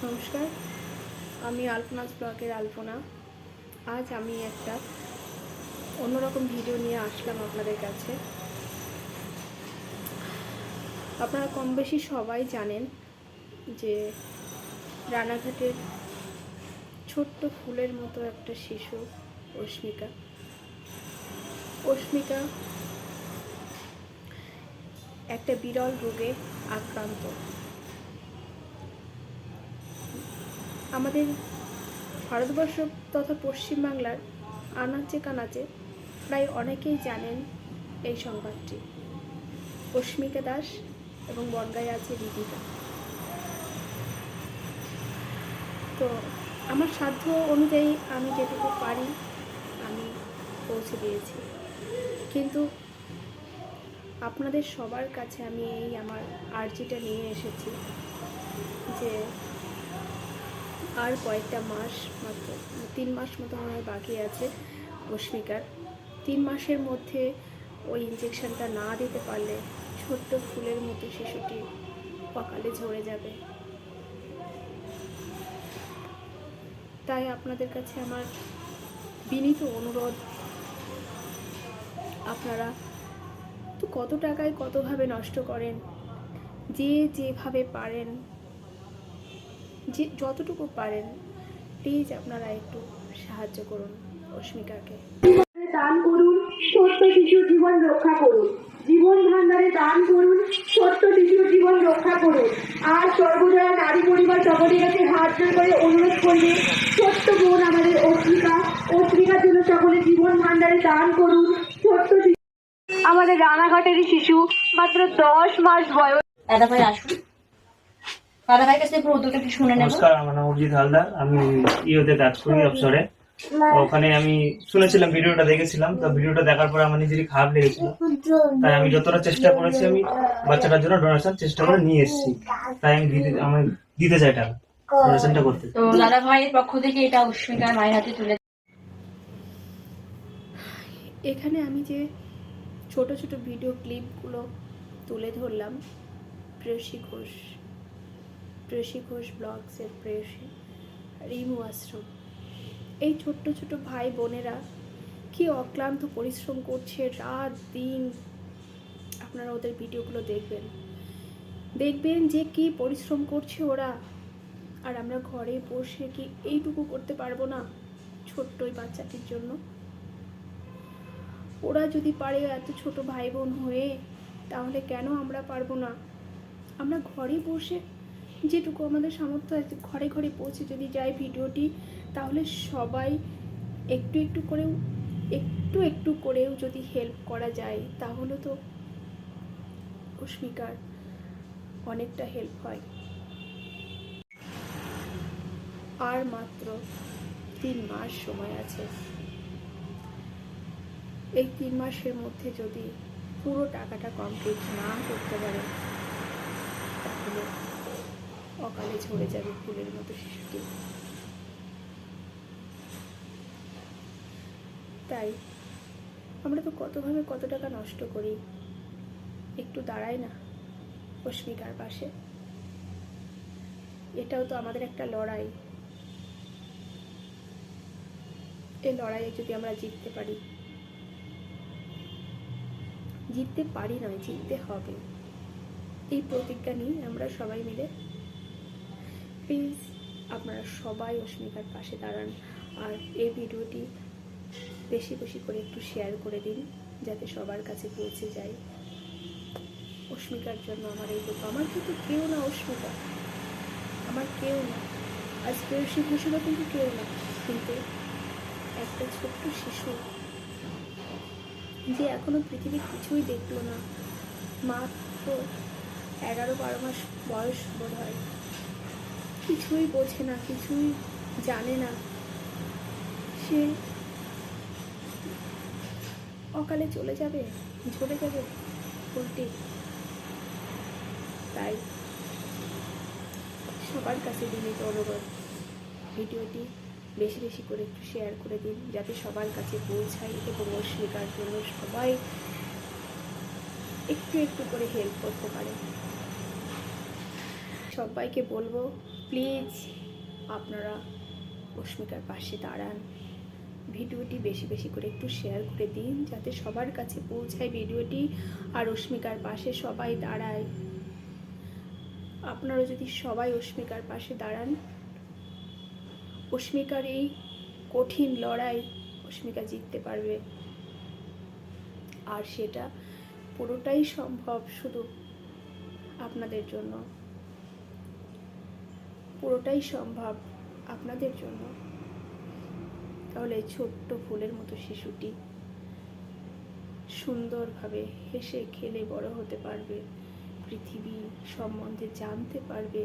নমস্কার, আমি আলপনাস ব্লগের আলপনা। আজ আমি একটা অন্যরকম ভিডিও নিয়ে আসলাম আপনাদের কাছে। আপনারা কম বেশি সবাই জানেন যে রানাঘাটের ছোট্ট ফুলের মতো একটা শিশু অস্মিকা একটা বিরল রোগে আক্রান্ত। আমাদের ভারতবর্ষ তথা পশ্চিমবাংলার আনাচে কানাচে প্রায় অনেকেই জানেন এই সংবাদটি। অস্মিকা দাস এবং বনগাঁয়ে আছে রিদিকা। তো আমার সাধ্য অনুযায়ী আমি যেটুকু পারি আমি পৌঁছে দিয়েছি, কিন্তু আপনাদের সবার কাছে আমি এই আমার আর্জিটা নিয়ে এসেছি যে আর কয়েকটা মাস, মাত্র 3 মাস মতো আমার বাকি আছে অস্মিকার। 3 মাসের মধ্যে ওই ইঞ্জেকশনটা না দিতে পারলে ছোট্ট ফুলের মতো শিশুটি অকালে ঝরে যাবে। তাই আপনাদের কাছে আমার বিনীত অনুরোধ, আপনারা তো কত টাকায় কতভাবে নষ্ট করেন, যে যেভাবে পারেন, যে যতটুকু পারেন প্লিজ আপনারা একটু সাহায্য করুন অস্মিকাকে। দান করুন, ছোট্ট শিশুর জীবন রক্ষা করুন। জীবন ভান্ডারে দান করুন, ছোট্ট শিশুর জীবন রক্ষা করুন। আর সর্বজয়া নারী পরিবার সকলের কাছে হাত জোর করে অনুরোধ করবে, ছোট্ট বোন আমাদের অস্মিকার জন্য সকলে জীবন ভান্ডারে দান করুন। ছোট্ট শিশু আমাদের রানাঘাটেরই শিশু, মাত্র 10 মাস বয়স। দাদা ভাই আসুন, দাদা ভাইয়ের কাছে পুরো উদ্যোগটা শুনে নেব। নমস্কার, আমার নাম অরিজিৎ হালদার। আমি ইওতে কাজ করি অবসরে। ওখানে আমি শুনেছিলাম, ভিডিওটা দেখেছিলাম। তো ভিডিওটা দেখার পরে আমার নিজেরই খারাপ লেগেছিল। তাই আমি যতটা চেষ্টা করেছি, আমি বাচ্চাটার জন্য ডোনেশন চেষ্টা করে নিয়ে এসেছি। তাই আমি দিতে চাই টাকা, ডোনেশনটা করতে। তো দাদা ভাইয়ের পক্ষ থেকে এটা অস্মিকার মায়ের হাতে তুলে। এখানে আমি যে ছোট ছোট ভিডিও ক্লিপগুলো তুলে ধরলাম, প্রেয়সী ঘোষ ব্লগসের প্রেয়সী, রিমু আশ্রম, এই ছোট্ট ছোট ভাই বোনেরা কি অক্লান্ত পরিশ্রম করছে রাত দিন। আপনারা ওদের ভিডিওগুলো দেখবেন যে কি পরিশ্রম করছে ওরা। আর আমরা ঘরে বসে কি এইটুকু করতে পারবো না ছোট্ট ওই বাচ্চাটির জন্য? ওরা যদি পারে এত ছোট ভাই বোন হয়ে, তাহলে কেন আমরা পারবো না? আমরা ঘরে বসে যেটুকু আমাদের সামর্থ্য আছে, ঘরে ঘরে পৌঁছে যদি যায় ভিডিওটি, তাহলে সবাই একটু একটু করেও যদি হেল্প করা যায়, তাহলে তো অস্মিকার অনেকটা হেল্প হয়। আর মাত্র 3 মাস সময় আছে। এই 3 মাসের মধ্যে যদি পুরো টাকাটা কমপ্লিট না করতে পারে, তাহলে অকালে ঝরে যাবে ফুলের মতো শিশুটি। তাই আমরা তো কতভাবে কত টাকা নষ্ট করি, একটু দাঁড়াই না অস্মিকার পাশে। এটাও তো আমাদের একটা লড়াই। এই লড়াইয়ে যদি আমরা জিততে পারি নয়, জিততে হবে, এই প্রতিজ্ঞা নিয়ে আমরা সবাই মিলে প্লিজ আপনারা সবাই অস্মিকার পাশে দাঁড়ান। আর এই ভিডিওটি বেশি বেশি করে একটু শেয়ার করে দিন, যাতে সবার কাছে পৌঁছে যায়। অস্মিকার জন্য আমার এই দুঃখ। আমার কিন্তু কেউ না অস্মিকা, আমার কেউ না। আজ প্রেয়সী ঘোষেরও কিন্তু কেউ না, কিন্তু একটা ছোট্ট শিশু যে এখনো পৃথিবীর কিছুই দেখলো না, মাত্র 11-12 মাস বয়স বোধ হয়, কিছুই বোঝে না, কিছুই জানে না, সে অকালে ঝরে যাবে ফুলটি। তাই সবার কাছে বিনীত অনুরোধ, ভিডিওটি বেশি বেশি করে একটু শেয়ার করে দিন, যাতে সবার কাছে পৌঁছায় এবং অস্মিকার জন্য সবাই একটু করে হেল্প করতে পারে। সবাইকে বলবো প্লিজ আপনারা অস্মিকার পাশে দাঁড়ান। ভিডিওটি বেশি বেশি করে একটু শেয়ার করে দিন যাতে সবার কাছে পৌঁছায় ভিডিওটি, আর অস্মিকার পাশে সবাই দাঁড়ায়। আপনারা যদি সবাই অস্মিকার পাশে দাঁড়ান, অস্মিকার এই কঠিন লড়াই অস্মিকা জিততে পারবে। আর সেটা পুরোটাই সম্ভব শুধু আপনাদের জন্য, পুরোটাই সম্ভব আপনাদের জন্য। তাহলে এই ছোট্ট ফুলের মতো শিশুটি সুন্দরভাবে হেসে খেলে বড় হতে পারবে, পৃথিবী সম্বন্ধে জানতে পারবে।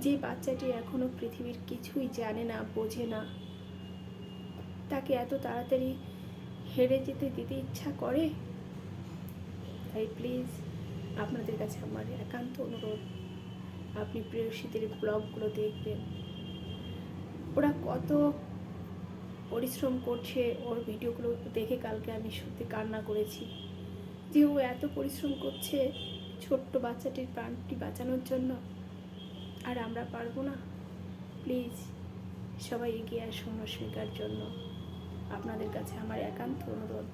যে বাচ্চাটি এখনো পৃথিবীর কিছুই জানে না, বোঝে না, তাকে এত তাড়াতাড়ি হেরে যেতে দিতে ইচ্ছা করে? তাই প্লিজ আপনাদের কাছে আমার একান্ত অনুরোধ, আপনি প্রেয়সীদের ব্লগগুলো দেখবেন। ওরা কত পরিশ্রম করছে, ওর ভিডিওগুলো দেখে কালকে আমি সত্যি কান্না করেছি যে ও এত পরিশ্রম করছে ছোট্ট বাচ্চাটির প্রাণটি বাঁচানোর জন্য, আর আমরা পারবো না? প্লিজ সবাই এগিয়ে আসুন অস্মিকার জন্য, আপনাদের কাছে আমার একান্ত অনুরোধ।